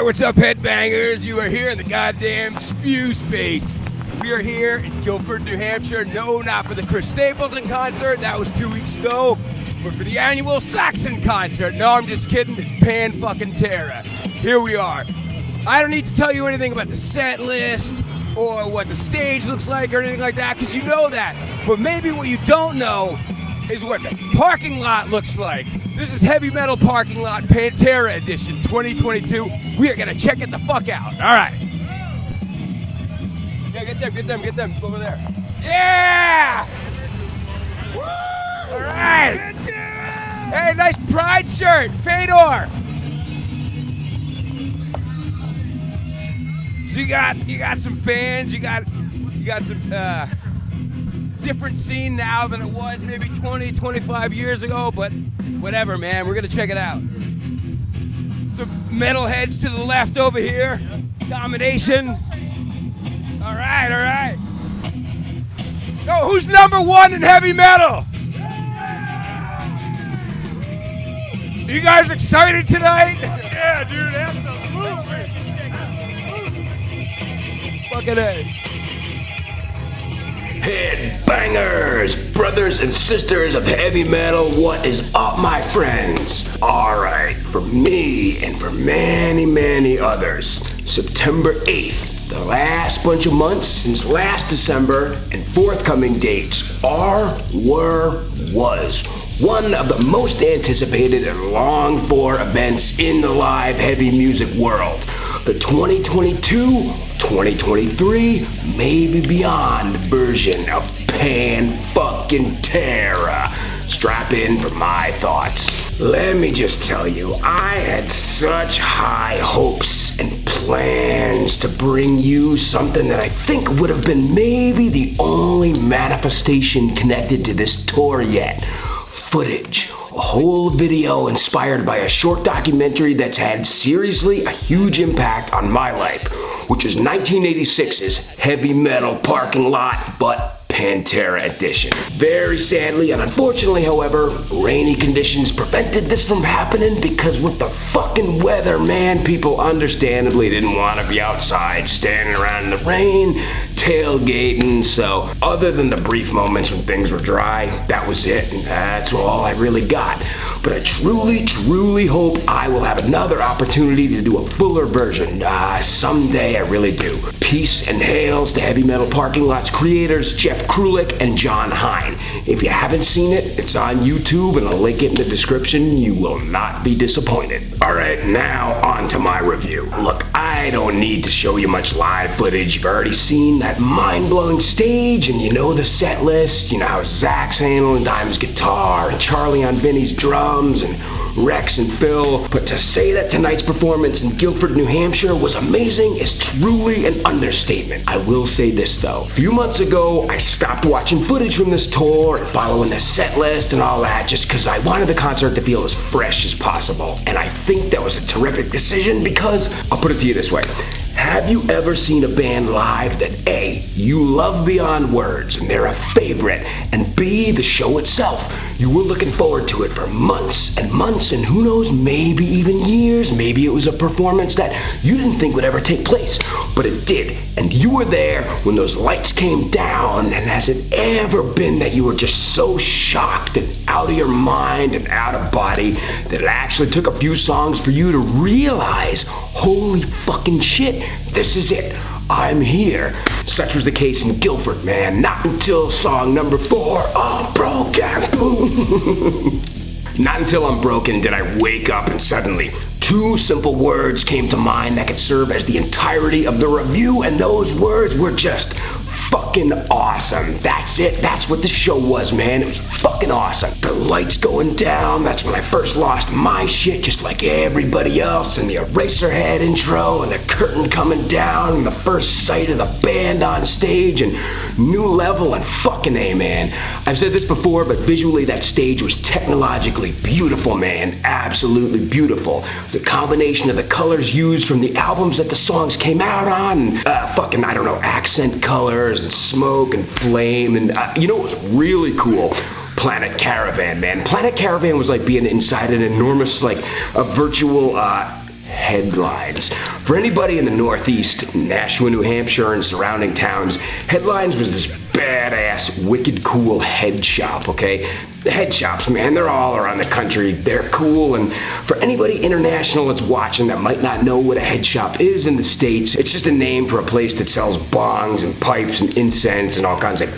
what's up, headbangers? You are here in the goddamn spew space. We are here in Gilford, New Hampshire. No, not for the Chris Stapleton concert. That was 2 weeks ago. But for the annual Saxon concert. No, I'm just kidding. It's Pantera. Here we are. I don't need to tell you anything about the set list or what the stage looks like or anything like that, because you know that. But maybe what you don't know is what the parking lot looks like. This is Heavy Metal Parking Lot Pantera Edition 2022. We are gonna check it the fuck out. All right. Yeah, get them over there. Yeah! Woo! All right. Hey, nice Pride shirt, Fedor. So you got some fans. You got some different scene now than it was maybe 20, 25 years ago, but whatever, man. We're gonna check it out. Some metalheads to the left over here. Domination. All right. Yo, who's number one in heavy metal? You guys excited tonight? Yeah, dude, absolutely. Fucking A. Headbangers, brothers and sisters of heavy metal, what is up, my friends? Alright, for me and for many, many others, September 8th, the last bunch of months since last December, and forthcoming dates are, was one of the most anticipated and longed for events in the live heavy music world. The 2022-2023, maybe beyond version of Pantera. Strap in for my thoughts. Let me just tell you, I had such high hopes and plans to bring you something that I think would have been maybe the only manifestation connected to this tour yet. Footage. A whole video inspired by a short documentary that's had seriously a huge impact on my life, which is 1986's Heavy Metal Parking Lot, but Pantera edition. Very sadly and unfortunately, however, rainy conditions prevented this from happening because with the fucking weather, man, people understandably didn't want to be outside standing around in the rain, tailgating. So other than the brief moments when things were dry, that was it, and that's all I really got. But I truly hope I will have another opportunity to do a fuller version. Someday, I really do. Peace and hails to Heavy Metal Parking Lot's creators, Jeff Krulik and John Hine. If you haven't seen it, it's on YouTube and I'll link it in the description. You will not be disappointed. Alright, now on to my review. Look, I don't need to show you much live footage. You've already seen that mind-blowing stage and you know the set list. You know how Zach's handling Diamond's guitar and Charlie on Vinny's drums and Rex and Phil. But to say that tonight's performance in Gilford, New Hampshire was amazing is truly an understatement. I will say this though. A few months ago, I stopped watching footage from this tour and following the set list and all that just because I wanted the concert to feel as fresh as possible. And I think that was a terrific decision because, I'll put it to you this way. Have you ever seen a band live that A, you love beyond words and they're a favorite, and B, the show itself, you were looking forward to it for months and months and who knows, maybe even years. Maybe it was a performance that you didn't think would ever take place, but it did, and you were there when those lights came down. And has it ever been that you were just so shocked and out of your mind and out of body that it actually took a few songs for you to realize, holy fucking shit, this is it, I'm here. Such was the case in Gilford, man. Not until song number 4, I'm broken. Not until I'm broken did I wake up and suddenly 2 simple words came to mind that could serve as the entirety of the review, and those words were just fucking awesome. That's it. That's what the show was, man. It was fucking awesome. The lights going down, that's when I first lost my shit, just like everybody else, and the Eraserhead intro, and the curtain coming down, and the first sight of the band on stage, and New Level, and fucking A, man. I've said this before, but visually that stage was technologically beautiful, man. Absolutely beautiful. The combination of the colors used from the albums that the songs came out on, fucking, I don't know, accent colors, and smoke and flame, and you know what was really cool? Planet Caravan, man. Planet Caravan was like being inside an enormous, like a virtual Headlines. For anybody in the Northeast, Nashua, New Hampshire, and surrounding towns, Headlines was this badass, wicked cool head shop, okay? The head shops, man, they're all around the country. They're cool, and for anybody international that's watching that might not know what a head shop is in the States, it's just a name for a place that sells bongs and pipes and incense and all kinds of,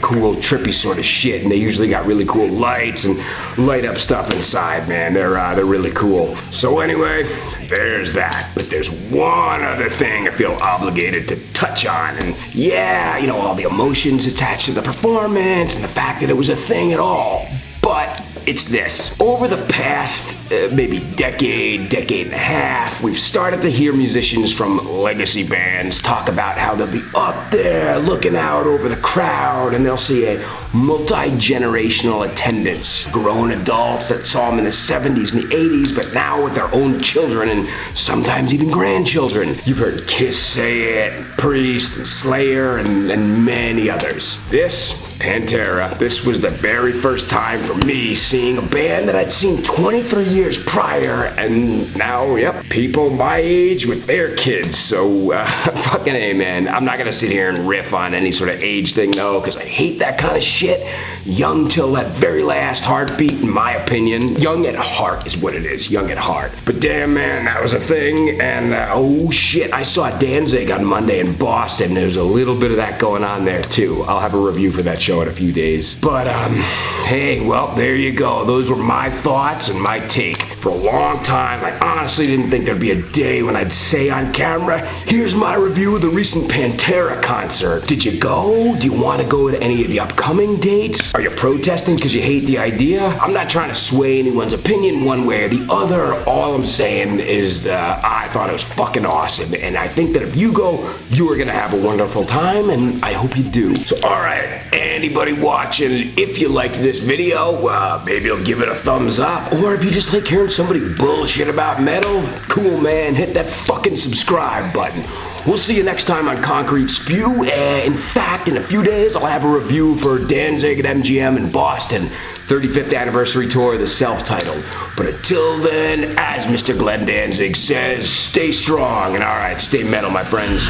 cool, trippy sort of shit. And they usually got really cool lights and light up stuff inside, man. They're really cool. So anyway, there's that. But there's one other thing I feel obligated to touch on. And yeah, all the emotions attached to the performance and the fact that it was a thing at all. But it's this. Over the past maybe decade and a half, we've started to hear musicians from legacy bands talk about how they'll be up there looking out over the crowd and they'll see a multi-generational attendance. Grown adults that saw them in the 70s and the 80s, but now with their own children and sometimes even grandchildren. You've heard Kiss say it, Priest and Slayer and many others. Pantera, this was the very first time for me seeing a band that I'd seen 23 years prior, and now, people my age with their kids. So, fucking A, man. I'm not gonna sit here and riff on any sort of age thing, though, because I hate that kind of shit. Young till that very last heartbeat, in my opinion. Young at heart is what it is, young at heart. But damn, man, that was a thing, and oh shit, I saw Danzig on Monday in Boston. There's a little bit of that going on there, too. I'll have a review for that show in a few days. But, hey, well, there you go. Those were my thoughts and my take. For a long time, I honestly didn't think there'd be a day when I'd say on camera, here's my review of the recent Pantera concert. Did you go? Do you want to go to any of the upcoming dates? Are you protesting because you hate the idea? I'm not trying to sway anyone's opinion one way or the other. All I'm saying is I thought it was fucking awesome. And I think that if you go, you are going to have a wonderful time, and I hope you do. So, alright, anybody watching, if you liked this video, maybe you'll give it a thumbs up. Or if you just like hearing somebody bullshit about metal, cool, man, hit that fucking subscribe button. We'll see you next time on Concrete Spew. In fact, in a few days, I'll have a review for Danzig at MGM in Boston. 35th anniversary tour of the self-titled. But until then, as Mr. Glenn Danzig says, stay strong, and alright, stay metal, my friends.